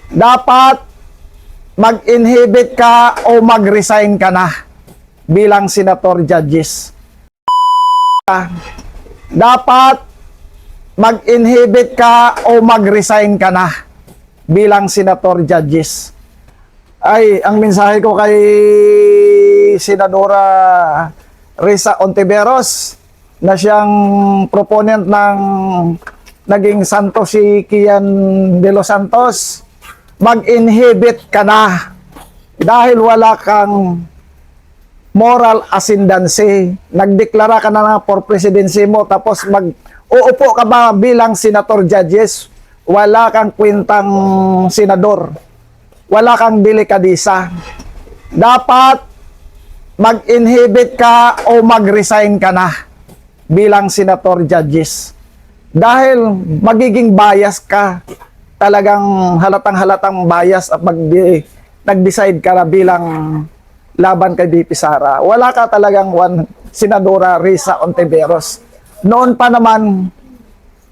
dapat mag-inhibit ka o mag-resign ka na bilang senator judges. Dapat mag-inhibit ka o mag-resign ka na bilang senator judges. Ay, ang mensahe ko kay Senadora Risa Ontiveros na siyang proponent ng naging santo si Kian de los Santos, mag-inhibit ka na dahil wala kang moral ascendancy. Nagdeklara ka na for presidency mo, tapos uupo ka ba bilang senator judges? Wala kang kwentang senador. Wala kang delikadisa. Dapat mag-inhibit ka o mag-resign ka na bilang senator judges. Dahil magiging bias ka, talagang halatang-halatang bias at nag-decide ka na bilang laban kay VP Sara. Wala ka talagang Senadora Risa Ontiveros. Noon pa naman,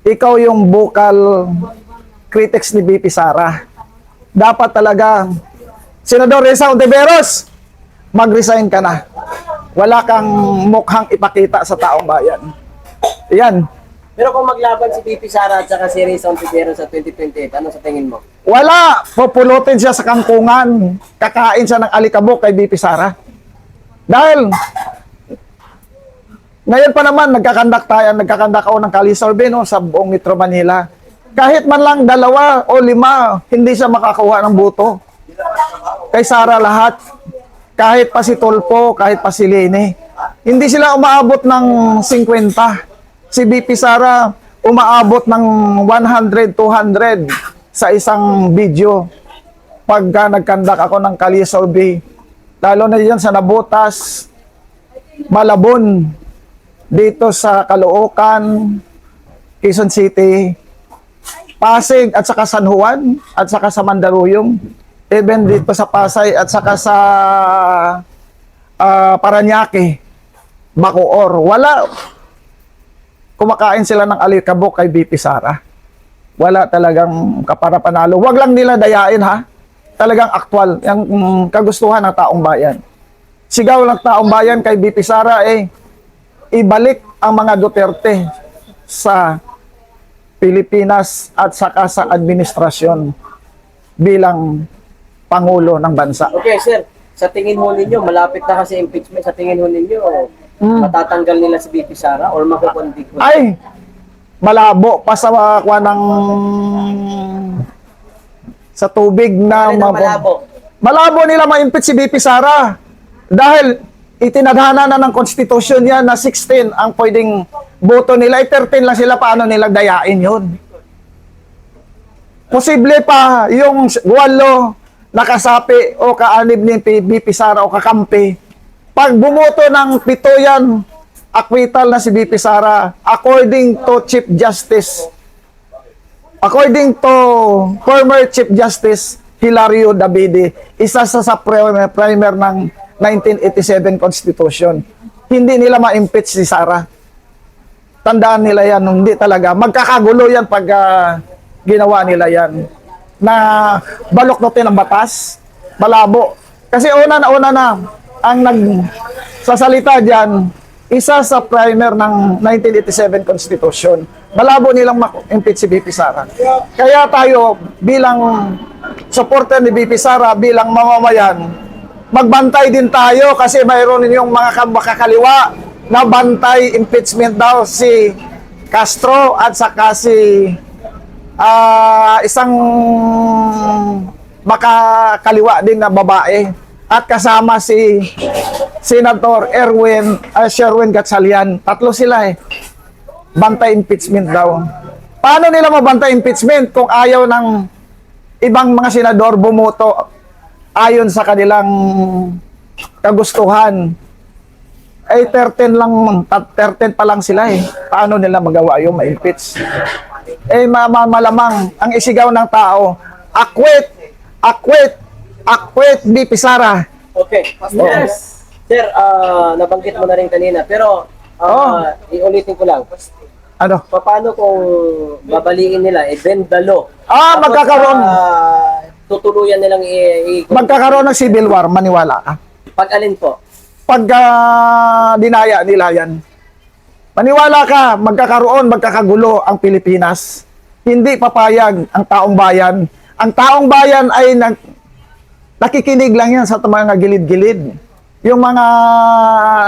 ikaw yung vocal critics ni VP Sara. Dapat talaga, Senador Risa Ontiveros, mag-resign ka na. Wala kang mukhang ipakita sa taong bayan. Yan. Pero kung maglaban si VP Sara at saka si Risa Ontiveros sa 2028, ano sa tingin mo? Wala. Pupulutin siya sa kangkungan. Kakain siya ng alikabok kay VP Sara. Dahil, ngayon pa naman, nagkakandak ako ng Kali Survey sa buong Metro Manila. Kahit man lang 2 o 5, hindi siya makakuha ng boto. Kay Sara lahat. Kahit pa si Tulfo, kahit pa si Lene. Hindi sila umaabot ng 50. Si VP Sara umaabot ng 100, 200 sa isang video pagka nagkandak ako ng Kali Survey. Lalo na yan sa Nabotas, Malabon, dito sa Caloocan, Quezon City, Pasig at saka San Juan at saka sa Mandaluyong, even dito sa Pasay at saka sa Parañaque, Bacoor. Wala. Kumakain sila ng alikabok kay VP Sara. Wala talagang kapara-panalo. Wag lang nila dayain, ha? Talagang aktwal. Yung kagustuhan ng taong bayan. Sigaw ng taong bayan kay VP Sara, ibalik ang mga Duterte sa Pilipinas at saka sa administrasyon bilang Pangulo ng bansa. Okay, sir. Sa tingin ho ninyo, malapit na kasi impeachment. Sa tingin ho ninyo, matatanggal nila si VP Sara or makukonvict mo? Ay, malabo pa sa sa tubig na malabo. Malabo nila ma-impeach si VP Sara dahil itinadhana na ng konstitusyon yan na 16 ang pwedeng boto nila. 13 lang sila, paano nila dayain yun? Posible pa yung 8 nakasapi o kaanib ni VP Sara o kakampi. Pag bumoto ng 7 yan, acquittal na si VP Sara according to Chief Justice. According to former Chief Justice Hilario Davide, isa sa primer ng 1987 Constitution. Hindi nila ma-impeach si Sara. Tandaan nila yan, hindi talaga. Magkakagulo yan pag ginawa nila yan. Na balokdotin ang batas, malabo. Kasi una na ang nagsasalita dyan, isa sa primer ng 1987 Constitution. Malabo nilang ma-impeach si VP Sara. Kaya tayo bilang supporter ni VP Sara, bilang mamamayan, magbantay din tayo kasi mayroon yung mga makakaliwa na bantay impeachment daw si Castro at saka si isang makakaliwa din na babae at kasama si Senator Sherwin Gatchalian. 3 sila bantay impeachment daw. Paano nila mabantay impeachment kung ayaw ng ibang mga senador bumoto ayon sa kanilang kagustuhan? 13 pa lang sila Paano nila magawa yung ma-impeach? Malamang ang isigaw ng tao, acquit VP Sara. Okay. Sir, nabanggit mo na rin kanina, pero iulitin ko lang. Ano? Paano kung babaliin nila, bend the law? Ah, Tapos, magkakaroon. Tutuluyan nilang Magkakaroon ng civil war, maniwala ka. Pag alin po? Pag dinaya nila yan, maniwala ka, magkakagulo ang Pilipinas. Hindi papayag ang taong bayan. Ang taong bayan ay nakikinig lang yan sa mga gilid-gilid. Yung mga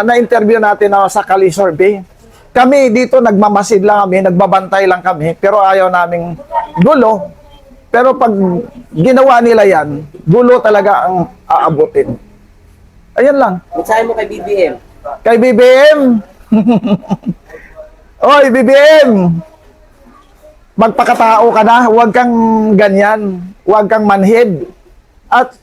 na-interview natin sa Kali Survey, kami dito nagmamasid lang kami, nagbabantay lang kami, pero ayaw naming gulo. Pero pag ginawa nila yan, gulo talaga ang aabutin. Ayan lang. Mensahe mo kay BBM. Kay BBM. Oy, BBM. Magpakatao ka na, huwag kang ganyan, huwag kang manhid. At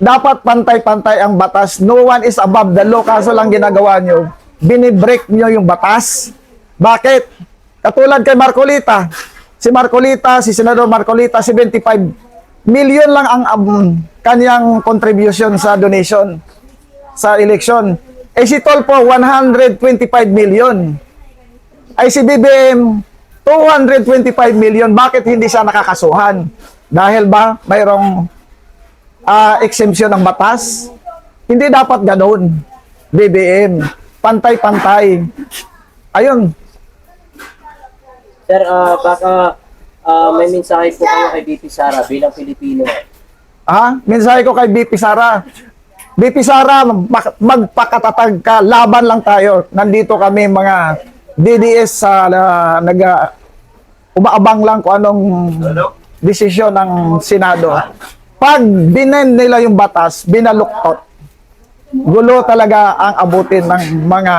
dapat pantay-pantay ang batas. No one is above the law. Kaso lang ginagawa nyo, binibreak nyo yung batas. Bakit? Katulad kay Marcolita. Si Marcolita, si Senador Marcolita, 75 million lang ang kanyang contribution sa donation sa election. Eh si Tolpo, 125 million. Ay si BBM, 225 million. Bakit hindi siya nakakasuhan? Dahil ba mayroong exemption ng batas? Hindi dapat ganoon. BBM, pantay-pantay. Ayun. Sir, baka may mensahe po kayo kay BP Sara bilang Pilipino. Mensahe ko kay BP Sara. BP Sara, magpakatatag ka. Laban lang tayo. Nandito kami mga DDS sa umaabang lang kung anong desisyon ng Senado. Pag binen nila yung batas, binaluktot, gulo talaga ang abutin ng mga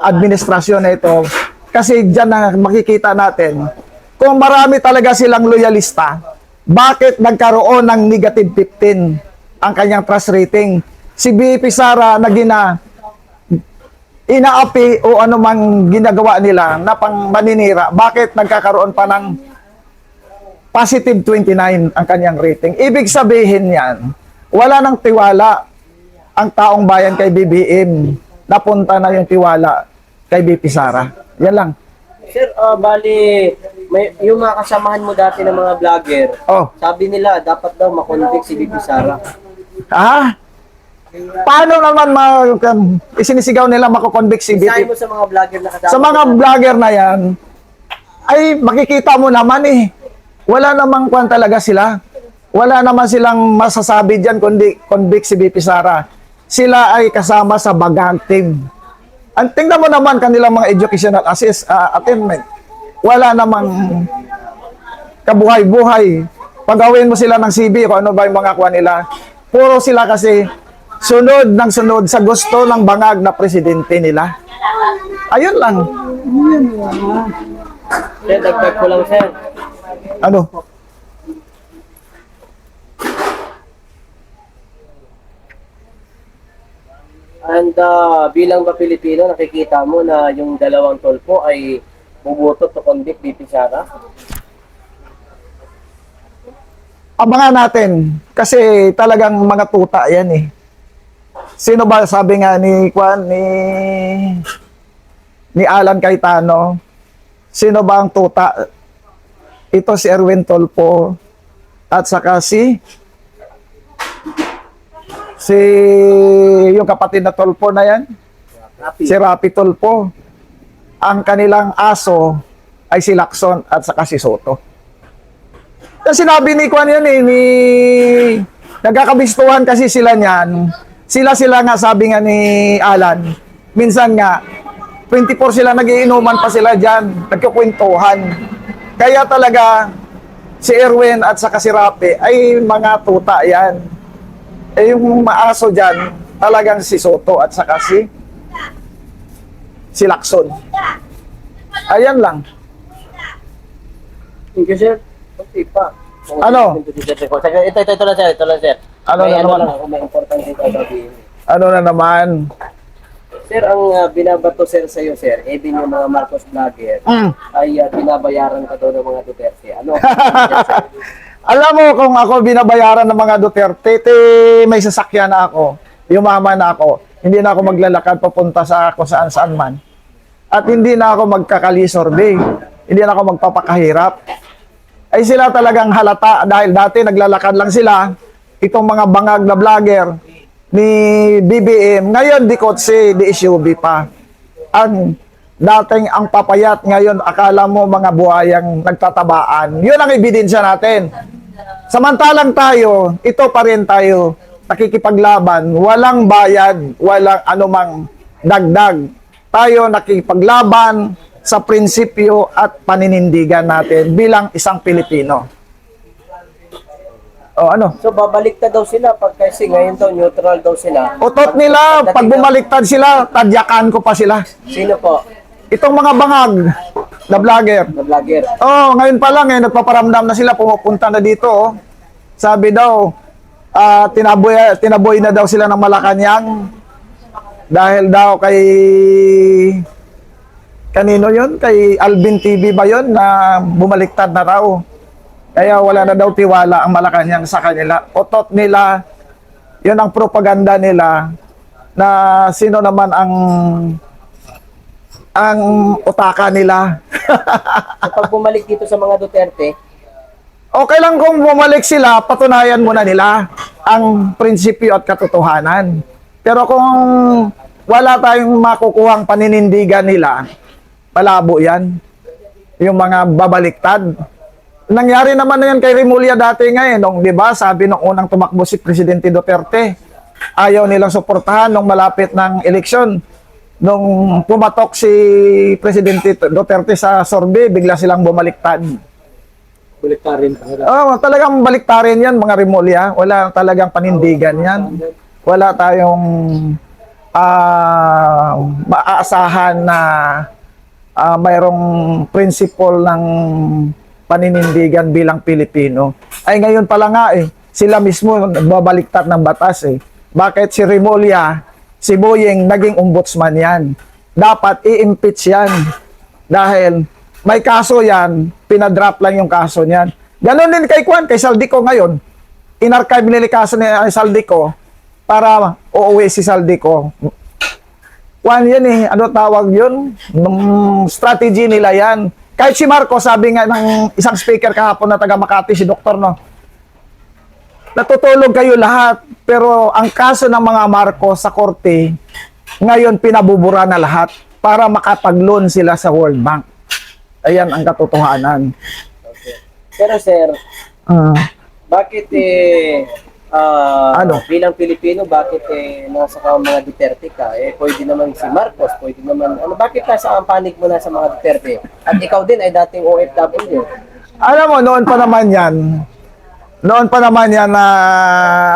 administrasyon na ito. Kasi dyan na makikita natin, kung marami talaga silang loyalista, bakit nagkaroon ng negative 15 ang kanyang trust rating? Si BP Sara na inaapi o anumang ginagawa nila na pang maninira, bakit nagkakaroon pa ng positive 29 ang kanyang rating? Ibig sabihin yan, wala nang tiwala ang taong bayan kay BBM. Napunta na yung tiwala kay BP Sara. Yan lang. Sir, bali, yung mga kasamahan mo dati ng mga vlogger, sabi nila dapat daw makonvict si BP Sara. Paano naman isinisigaw nila makokonvict si Mensahe BP? mo sa mga vlogger na kasama. Sa mga vlogger na yan, ay makikita mo naman wala namang kwan talaga sila. Wala naman silang masasabi dyan kundi convict si BP Sara. Sila ay kasama sa Bagag team. Ang tingnan mo naman kanilang mga educational attainment. Wala namang kabuhay-buhay. Pagawin mo sila ng CV, kung ano ba yung mga kuha nila. Puro sila kasi sunod ng sunod sa gusto ng bangag na presidente nila. Ayun lang. Sir, dagdag ko lang, sir. Ano? And bilang ba Pilipino, nakikita mo na yung dalawang tolpo ay bubuto to convict BP Sara? Abangan natin kasi talagang mga tuta yan Sino ba sabi nga ni Alan Cayetano, sino ba ang tuta? Ito si Erwin Tolpo at saka si yung kapatid na Tolpo na yan, si Rapi Tolpo. Ang kanilang aso ay si Lacson at saka si Soto. Kasi sinabi ni Kwan yan nagkakabistuhan kasi sila niyan. Sila nga sabi nga ni Alan, minsan nga 24 sila nagiinuman pa sila diyan, nagkukwentuhan. Kaya talaga si Erwin at saka si Rapi ay mga tuta yan. Yung maaso diyan, talagang si Soto at saka si Lacson. Ayan lang. Thank you, sir. Okay pa. Ano? Ito lang, sir. Ano na naman? May importante ito sabihin. Ano na naman? Sir, ang binabato, sir, sa'yo, sir, even yung mga Marcos vlogger, ay binabayaran ka daw ng mga Duterte. Ano? Alam mo, kung ako binabayaran ng mga Duterte, may sasakyan na ako, yumaman na ako, hindi na ako maglalakad papunta sa kung saan-saan man. at hindi na ako magkakali-survey. Hindi na ako magpapakahirap. Ay sila talagang halata dahil dati naglalakad lang sila, itong mga bangag na vlogger ni BBM, ngayon di kotse, di SUV pa. Ang dating ang papayat, ngayon akala mo mga buhayang nagtatabaan. Yun ang ebidensya natin. Samantalang tayo, ito pa rin tayo, nakikipaglaban, walang bayad, walang anumang dagdag. Tayo nakikipaglaban sa prinsipyo at paninindigan natin bilang isang Pilipino. O ano? So babaliktad daw sila pag kasi ngayon daw neutral daw sila. Utot nila, pag bumaliktad sila, tadyakan ko pa sila. Sino po? Itong mga bangag na vlogger. Na vlogger. Oh, ngayon pa lang nagpaparamdam na sila, pumupunta na dito. Oh. Sabi daw, tinaboy na daw sila ng Malacanang dahil daw kay kanino yon, kay Alvin TV ba yon, na bumaliktad na raw. Kaya wala na daw tiwala ang Malacanang sa kanila. Otot nila, yun ang propaganda nila na sino naman ang utaka nila. Kapag bumalik dito sa mga Duterte, Okay lang kung bumalik sila, patunayan muna nila ang prinsipyo at katotohanan. Pero kung wala tayong makukuhang paninindigan nila, malabo yan. Yung mga babaliktad. Nangyari naman na yan kay Remulla dati nga nung, di ba, sabi nung unang tumakbo si Presidente Duterte, ayaw nilang suportahan nung malapit ng eleksyon. Nung pumatok si Presidente Duterte sa Sorbe, bigla silang bumaliktad. baliktarin. Oh, talagang baliktarin yan, mga Remulla. Wala talagang panindigan yan. Wala tayong maaasahan na mayroong principle ng paninindigan bilang Pilipino. Ay ngayon pala nga sila mismo nagbabaliktad ng batas Bakit si Remulla, si Boyeng naging ombudsman yan? Dapat i-impeach yan. Dahil may kaso yan, pinadrop lang yung kaso niyan. Ganon din kay Saldico ngayon. In-archive nila kaso ni Saldico para uuwi si Saldico. Yan ano tawag yun? Strategy nila yan. Kahit si Marco, sabi nga ng isang speaker kahapon na taga Makati, si Doktor, no? Natutulog kayo lahat, pero ang kaso ng mga Marco sa korte, ngayon pinabubura na lahat para makapag-loan sila sa World Bank. Ayan ang katotohanan. Okay. Pero sir, bakit Ano? bilang Pilipino, bakit nasa mga Duterte ka? Pwede naman si Marcos, pwede naman, bakit nasa ang panig mo na sa mga Duterte? At ikaw din ay dating OFW. Alam mo, noon pa naman yan na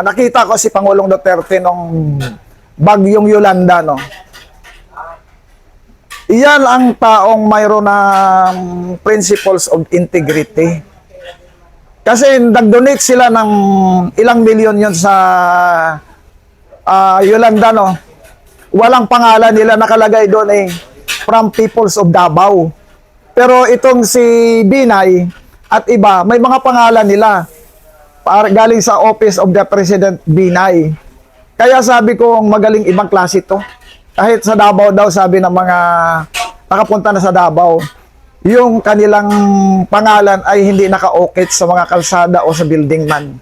nakita ko si Pangulong Duterte nung bagyong Yolanda, no? Iyan ang taong mayroon ng principles of integrity. Kasi nag-donate sila ng ilang milyon yun sa Yolanda, no? Walang pangalan nila nakalagay doon from Peoples of Davao. Pero itong si Binay at iba, may mga pangalan nila galing sa Office of the President Binay. Kaya sabi ko, magaling ibang klase to. Kahit sa Davao daw, sabi ng mga nakapunta na sa Davao, yung kanilang pangalan ay hindi naka-okit sa mga kalsada o sa building man.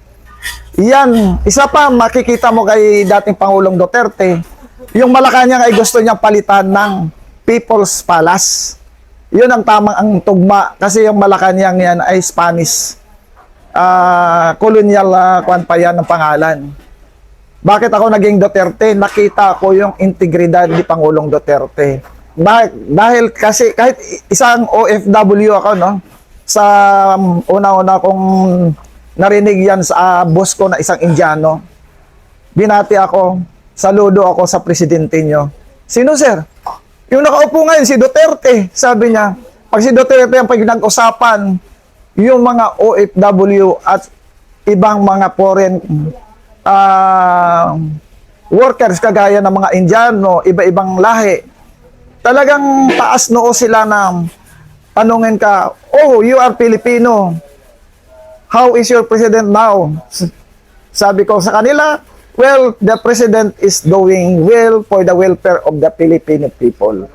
Yan, isa pa makikita mo kay dating Pangulong Duterte, yung Malacanang ay gusto niyang palitan ng People's Palace. Yun ang tamang ang tugma kasi yung Malacanang yan ay Spanish. Colonial pa yan ng pangalan. Bakit ako naging Duterte? Nakita ko yung integridad ni Pangulong Duterte. Dahil kasi kahit isang OFW ako, no? Sa una-una kong narinig yan sa boss ko na isang Indiano, binati ako, saludo ako sa presidente nyo. Sino, sir? Yung nakaupo ngayon, si Duterte. Sabi niya, pag si Duterte ang pinag-usapan, yung mga OFW at ibang mga foreign workers kagaya ng mga Indiano, iba-ibang lahi, talagang taas noo sila na tanungin ka, oh, you are Filipino. How is your president now? Sabi ko sa kanila, well, the president is doing well for the welfare of the Filipino people.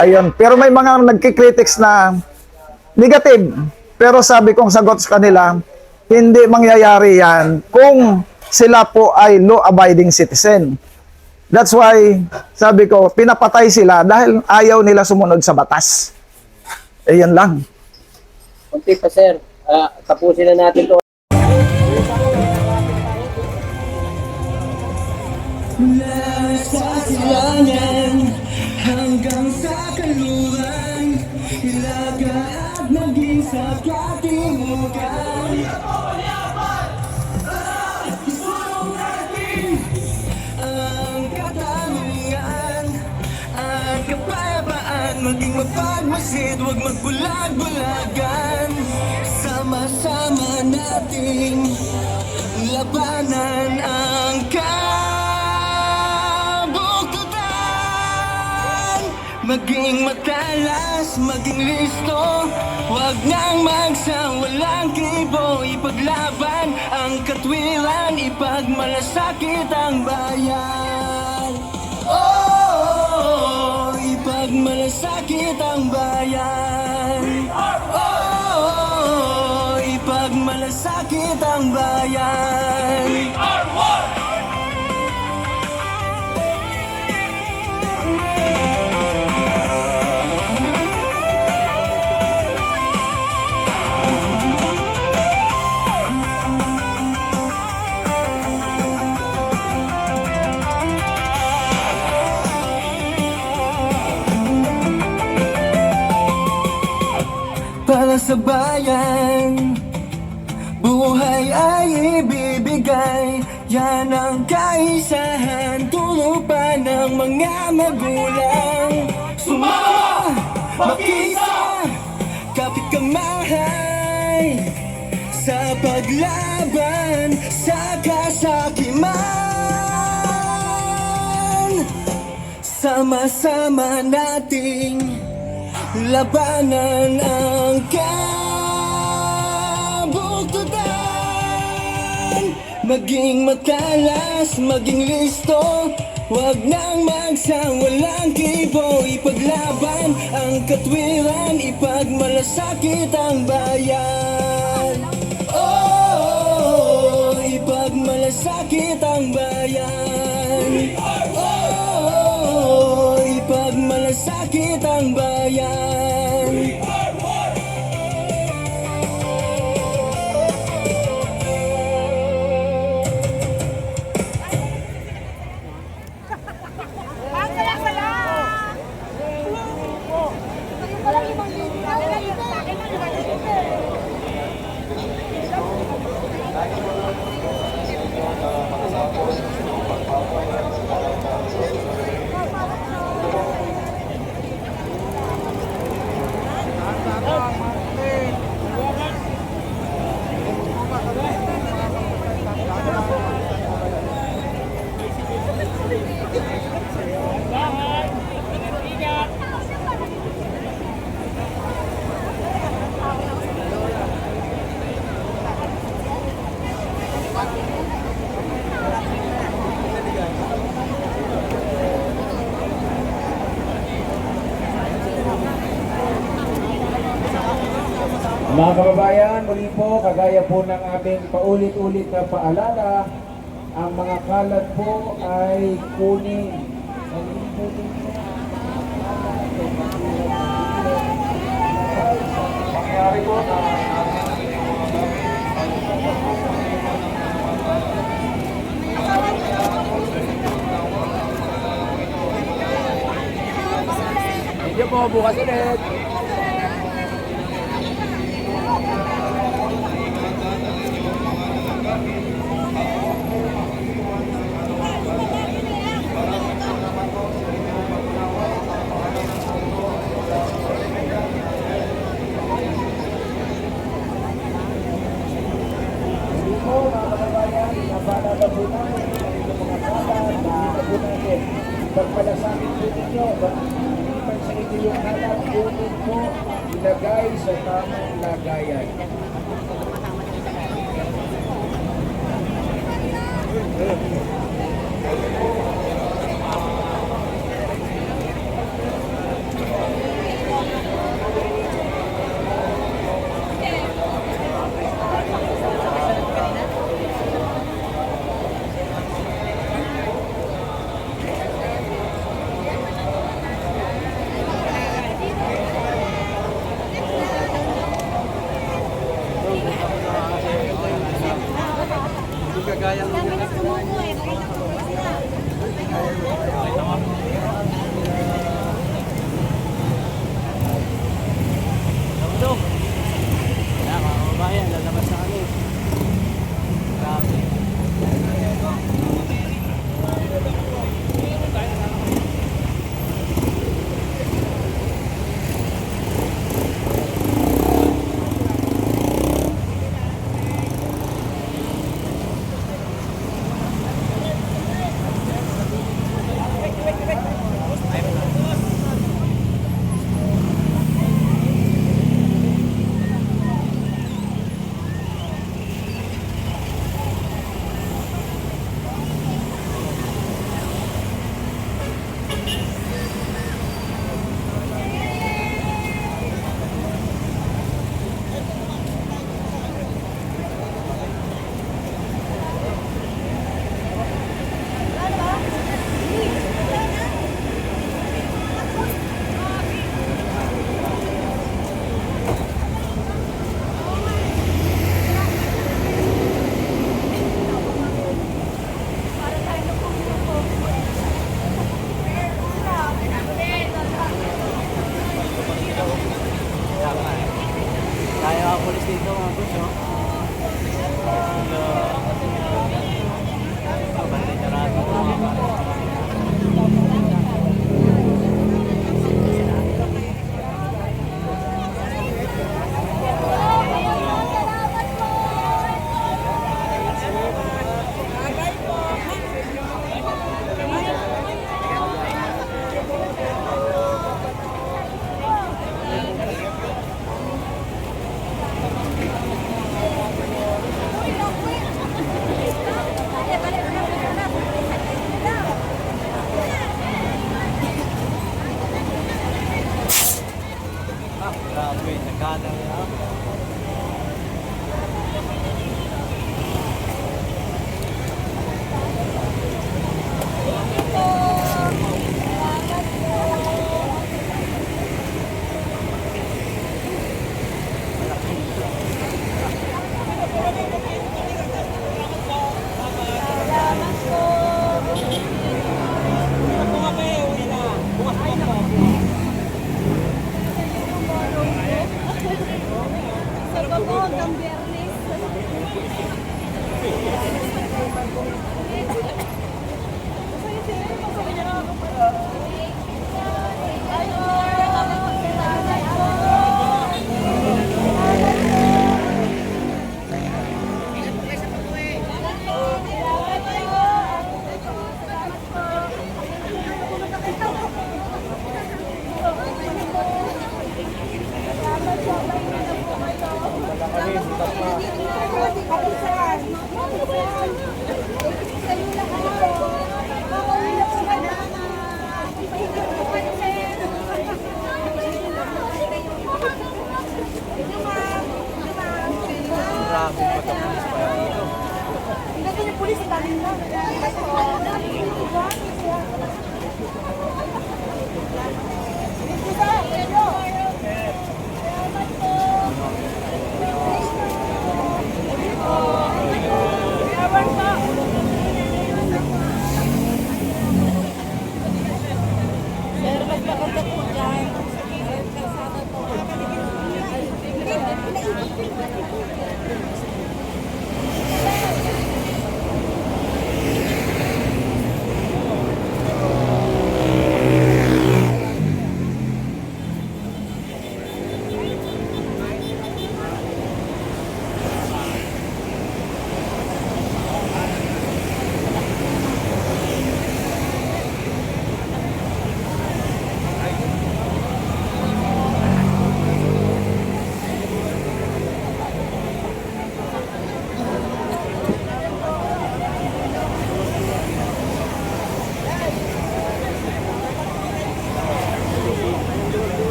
Ayun. Pero may mga nagkikritics na negative. Pero sabi kong sagot sa kanila, hindi mangyayari yan kung sila po ay law-abiding citizen. That's why, sabi ko, pinapatay sila dahil ayaw nila sumunod sa batas. Yan lang. Kunti pa, sir. Tapusin na natin to. Mula sa silangan hanggang sa kanluran, ilaga at maging sa katimukan. Isunog natin ang katanungan at kapayapaan, maging mapagmasid, huwag magbulag-bulagan. Sama-sama nating labanan ang kabuktutan. Maging matalas, maging listo, huwag nang magsawalang kibo. Ipaglaban ang katwiran, ipagmalasakit ang bayan. Oh, ipagmalasakit ang bayan. Oh, ipagmalasakit ang bayan. Para sa bayan, buhay ay ibibigay. Yan ang kaisahan, turo pa ng mga magulang. Sumama, makisa, kapit kamahay, sa paglaban sa kasakiman. Sama-sama nating labanan ang kabuktutan. Maging matalas, maging listo, huwag nang magsawalang kibo. Ipaglaban ang katwiran, ipagmalasakit ang bayan. Oh, ipagmalasakit ang bayan. Oh, ipagmalasakit ang bayan. Mga kababayan, muli po, kagaya po ng aming paulit-ulit na paalala, ang mga kalat po ay kunin. Mangyari po na Medyo po, bukas ulit. pagpalasakit po ninyo, pag sa inyo yung hanap, kunin po, ilagay sa tamang lagayan.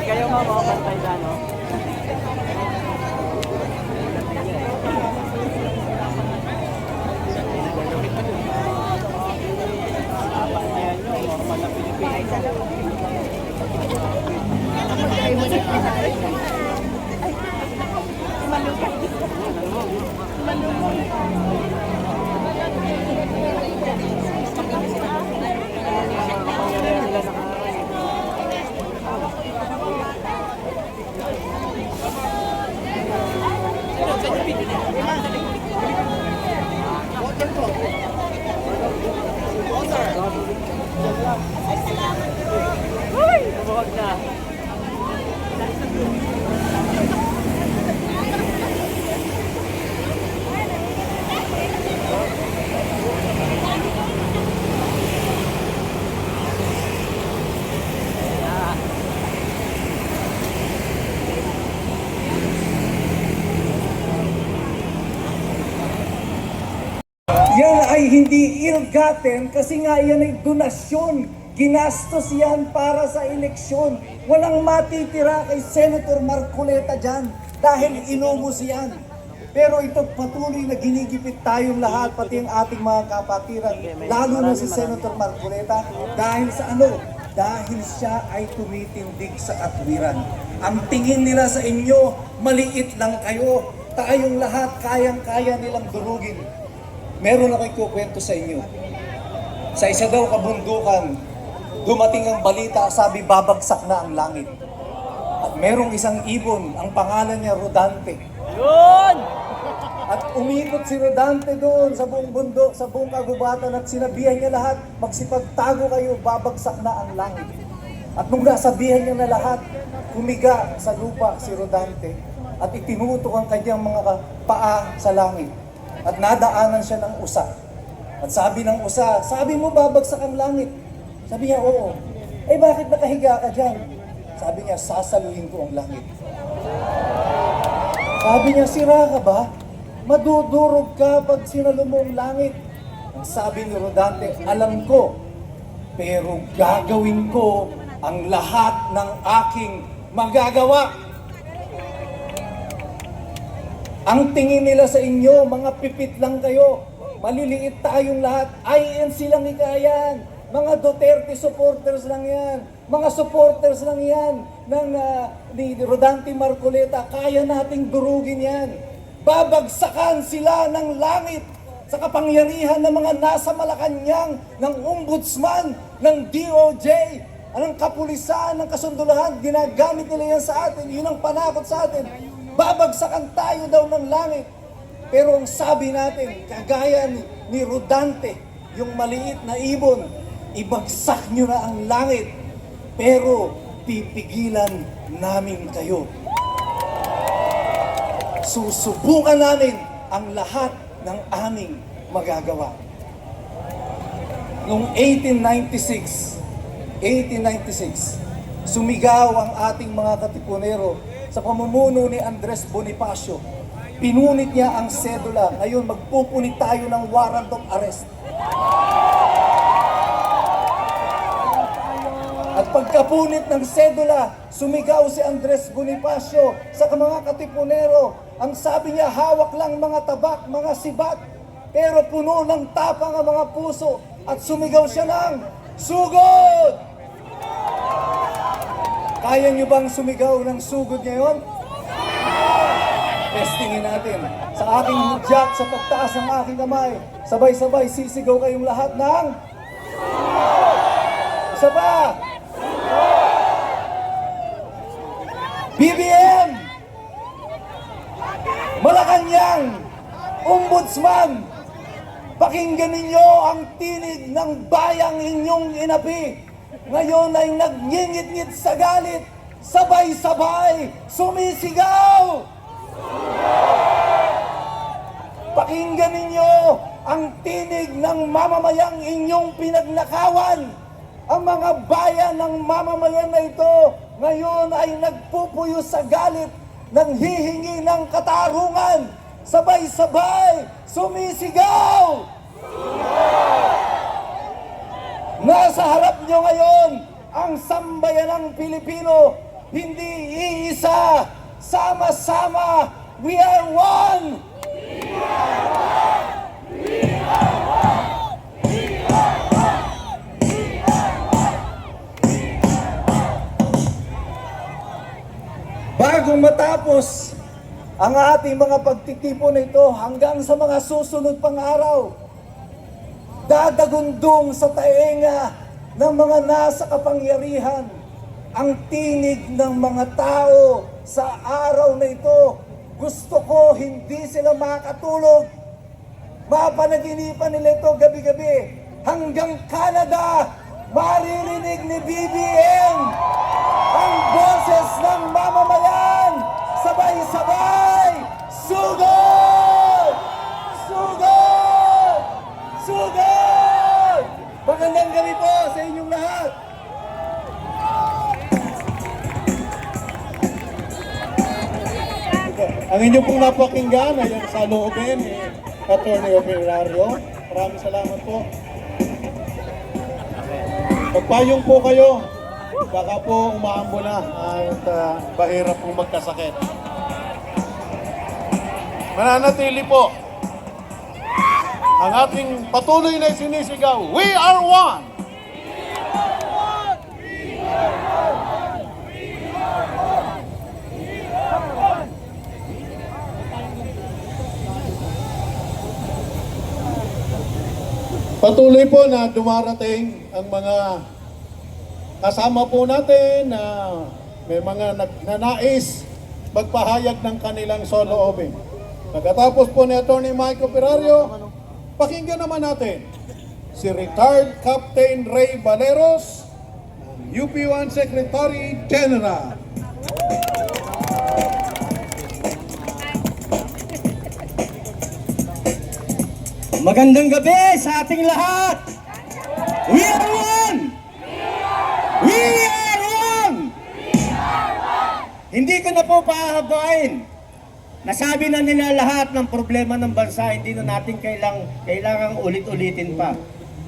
Kayo Yan ay hindi ill-gotten kasi nga yan ay donasyon. Ginastos yan para sa eleksyon. Walang matitira kay Senator Marcoleta dyan dahil inubos yan. Pero ito patuloy na ginigipit tayong lahat, pati ang ating mga kapatiran, lalo na si Senator Marcoleta, dahil sa ano? Dahil siya ay tumitindig sa katwiran. Ang tingin nila sa inyo, maliit lang kayo. Tayong lahat, kayang-kaya nilang durugin. Meron ako ikukwento sa inyo. Sa isa daw kabundukan, dumating ang balita, sabi babagsak na ang langit. At merong isang ibon, ang pangalan niya Rodante. Yun! At umikot si Rodante doon sa buong bundok, sa buong kagubatan at sinabihan niya lahat, magsipagtago kayo, babagsak na ang langit. At nung nasabihan niya na lahat, humiga sa lupa si Rodante at itinutok ang kanyang mga paa sa langit. At nadaanan siya ng usa. At sabi ng usa, sabi mo babagsak ang langit. Sabi niya, oo. Eh bakit nakahiga ka dyan? Sabi niya, sasaluhin ko ang langit. Sabi niya, sira ka ba? Madudurog ka pag sinalo mo ang langit. Ang sabi ni Rodante, alam ko, pero gagawin ko ang lahat ng aking magagawa. Ang tingin nila sa inyo, mga pipit lang kayo. Maliliit tayong lahat. INC lang ikayan. Mga Duterte supporters lang yan. Mga supporters lang yan ni Rodante Marcoleta. Kaya nating durugin yan. Babagsakan sila ng langit sa kapangyarihan ng mga nasa Malacanang, ng ombudsman, ng DOJ, ng kapulisan, ng kasundulahan. Ginagamit nila yan sa atin. Yun ang panakot sa atin. Babagsakan tayo daw ng langit. Pero ang sabi natin, kagaya ni Rodante, yung maliit na ibon, ibagsak nyo na ang langit, pero pipigilan namin kayo. Susubukan namin ang lahat ng aming magagawa. Noong 1896, sumigaw ang ating mga katipunero sa pamumuno ni Andres Bonifacio. Pinunit niya ang sedula. Ngayon, magpupunit tayo ng warrant of arrest. At pagkapunit ng sedula, sumigaw si Andres Bonifacio sa mga katipunero. Ang sabi niya, hawak lang mga tabak, mga sibat, pero puno ng tapang ang mga puso. At sumigaw siya ng, sugod! Kaya niyo bang sumigaw ng sugod ngayon? Testingin natin. Sa aking hudyat, sa pagtaas ng aking kamay, sabay-sabay sisigaw kayong lahat ng isa pa! BBM! Malacanang! Ombudsman! Pakinggan ninyo ang tinig ng bayang inyong inapi. Ngayon ay nagngingit-ngit sa galit, sabay-sabay sumisigaw! Pakinggan ninyo ang tinig ng mamamayang inyong pinagnakawan. Ang mga bayan ng mamamayan na ito ngayon ay nagpupuyo sa galit, nanghihingi ng katarungan, sabay-sabay sumisigaw! Nasa harap nyo ngayon ang sambayanang Pilipino, hindi iisa. Sama-sama, we are one! Bago matapos ang ating mga pagtitipon ito hanggang sa mga susunod pang araw, dadagundong sa taenga ng mga nasa kapangyarihan ang tinig ng mga tao sa araw na ito. Gusto ko hindi sila makatulog. Mapanaginipan nila ito gabi-gabi. Hanggang Canada, maririnig ni BBM ang boses ng mamamayan. Sabay-sabay! Sugod! Sugod! Sugod! Magandang gabi po sa inyong lahat. Ang inyong pong napakinggan ay ang sa loobin ni Atty. Operario. Maraming salamat po. Magpayong po kayo. Baka po umaambo na at bahirap pong magkasakit. Mananatili po ang ating patuloy na sinisigaw. We are one! Patuloy po na dumarating ang mga kasama po natin na may mga nagnanais magpahayag ng kanilang soloobin. Pagkatapos po ni Atty. Mike Operario, pakinggan naman natin si retired Captain Ray Valeros, UP1 Secretary General. Magandang gabi sa ating lahat. We are one! We are one! Hindi ko na po pahabain. Nasabi na nila lahat ng problema ng bansa, hindi na natin kailangang ulit-ulitin pa.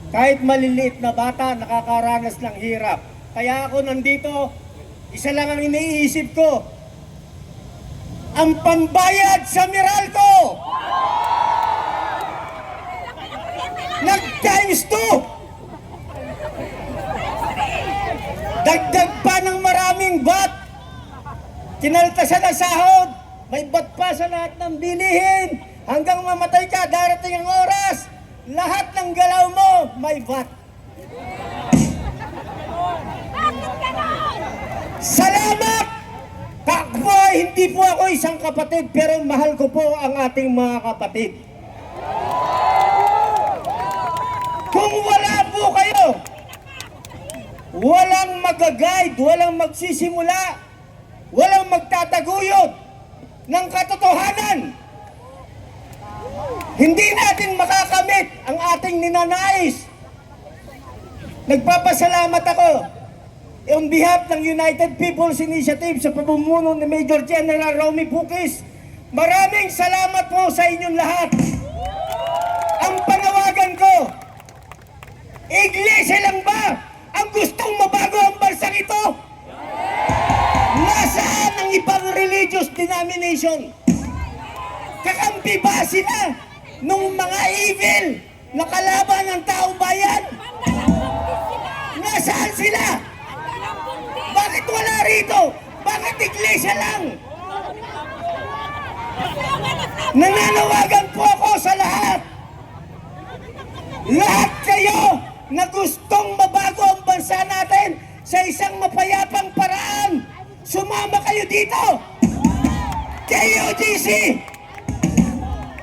Kahit maliliit na bata, nakakaranas ng hirap. Kaya ako nandito, isa lang ang iniisip ko. Ang pambayad sa Meralco! Nag-times 2! Dagdag pa ng maraming bat! Kinaltasan ang sahod! May bat pa sa lahat ng bilihin! Hanggang mamatay ka, darating ang oras! Lahat ng galaw mo, may bat! Salamat! Takbo, hindi po ako isang kapatid, pero mahal ko po ang ating mga kapatid. Kung wala po kayo, walang mag-guide, walang magsisimula, walang magtataguyod ng katotohanan. Hindi natin makakamit ang ating ninanais. Nagpapasalamat ako on behalf ng United People's Initiative sa pamumuno ni Major General Romy Bukis. Maraming salamat po sa inyong lahat. Ang panawagan ko, iglesia lang ba ang gustong mabago ang bansang ito? Nasaan ang ibang religious denomination? Kakampi ba sila nung mga evil na kalaban ng taong bayan? Nasaan sila? Bakit wala rito? Bakit iglesia lang? Nananawagan po ako sa lahat. Lahat kayo na gustong mabago ang bansa natin sa isang mapayapang paraan, sumama kayo dito! KOGC!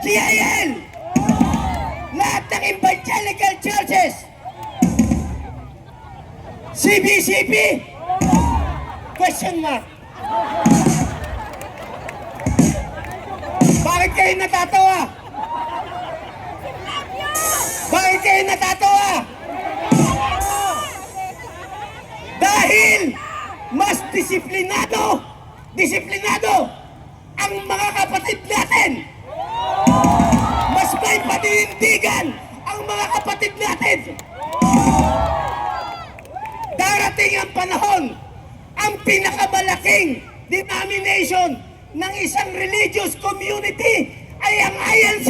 GIL! Lahat ng evangelical churches! CBCP! Question mark! Bakit kayo natatawa? Bakit kayo natatawa? Dahil mas disiplinado ang mga kapatid natin. Mas may paninindigan ang mga kapatid natin. Darating ang panahon, ang pinakamalaking denomination ng isang religious community ay ang INC.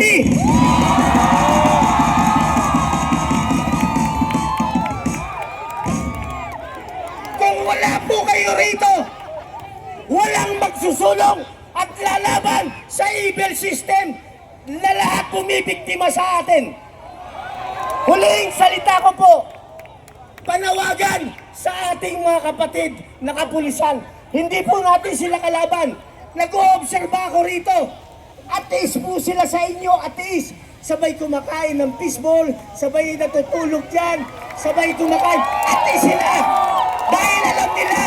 Kung wala po kayo rito, walang magsusulong at lalaban sa evil system na lahat bumibiktima sa atin. Huling salita ko po, panawagan sa ating mga kapatid na kapulisan. Hindi po natin sila kalaban. Nag-oobserba ako rito. Ateis po sila sa inyo, ateis. Sabay kumakain ng fishball, sabay natutulog dyan, sabay kumakain. Ateis sila! Dahil alam nila,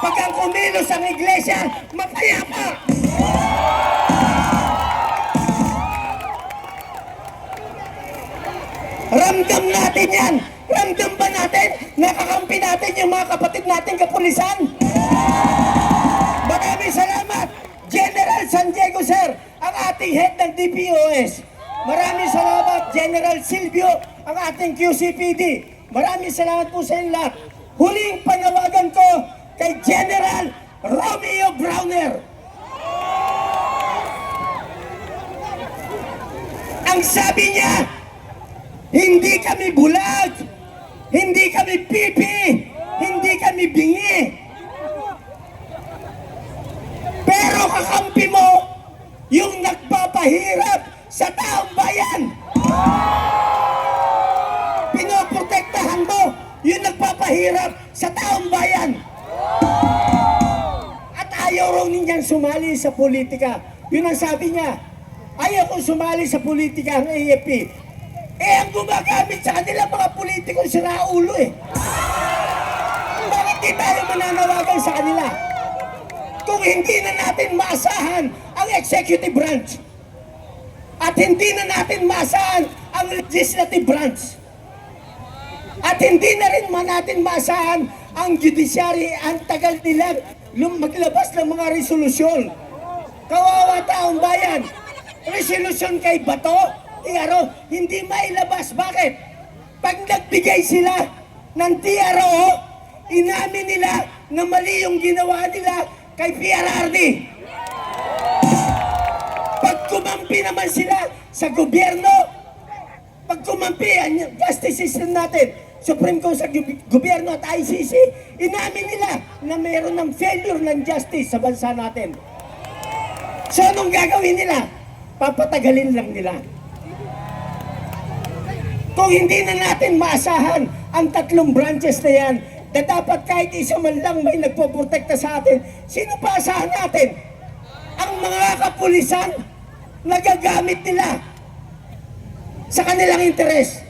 pag ang kumilos ang iglesia, mapayapa! Ramdam natin yan! Ramdam ba natin? Nakakampi natin yung mga kapatid natin kapulisan? Maraming salamat! General San Diego, sir, ang ating head ng DPOS. Maraming salamat, General Silvio, ang ating QCPD. Maraming salamat po sa inyo lahat. Huling panawagan ko kay General Romeo Browner. Ang sabi niya, hindi kami bulag, hindi kami pipi, hindi kami bingi. Pero kakampi mo yung nagpapahirap sa taong bayan. Pinoprotektahan mo yung nagpapahirap sa taong bayan. At ayaw raw ninyang sumali sa politika. Yun ang sabi niya. Ayaw kong sumali sa politika ang AFP. Ang gumagamit sa kanila mga politiko sira ulo eh. Bakit di tayo mananawagan sa kanila? Kung hindi na natin maasahan ang executive branch at hindi na natin maasahan ang legislative branch at hindi na rin natin maasahan ang judiciary, ang tagal nila maglabas ng mga resolusyon. Kawawa taong bayan, resolusyon kay Bato, TRO, hindi mailabas. Bakit? Pag nagbigay sila ng TRO, inamin nila na mali yung ginawa nila kay PRRD. Pag kumampi naman sila sa gobyerno, pag kumampi ang justice system natin, Supreme Court sa gobyerno at ICC, inamin nila na mayroon ng failure ng justice sa bansa natin. So anong gagawin nila? Papatagalin lang nila. Kung hindi na natin maasahan ang tatlong branches na yan, na dapat kahit isa man lang may nagpoprotekta sa atin, sino pa asahan natin? Ang mga kapulisan, nagagamit nila sa kanilang interes.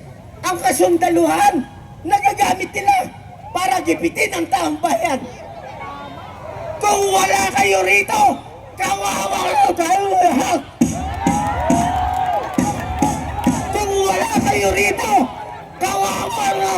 Ang kasundaluhan, nagagamit nila para gipitin ang taong bayan. Kung wala kayo rito, kawawa kayo lahat. Kung wala kayo rito, kawawa na.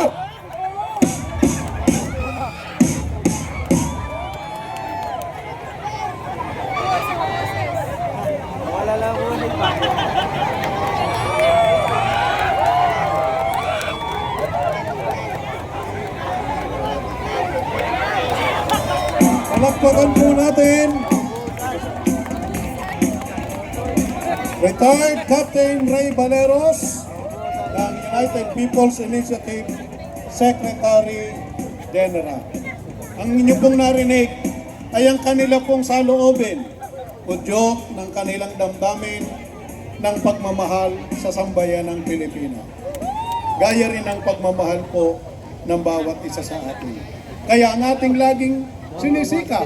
Palakpakan po natin Retired Captain Ray Valeros ng United People's Initiative Secretary General. Ang inyo pong narinig ay ang kanila pong saloobin, udyok ng kanilang damdamin ng pagmamahal sa sambayan ng Pilipino. Gaya rin ang pagmamahal po ng bawat isa sa atin. Kaya ang ating laging sinisika,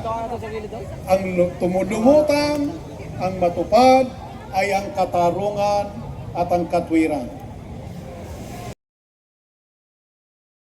ang tumulumutan, ang matupad ay ang katarungan at ang katwiran.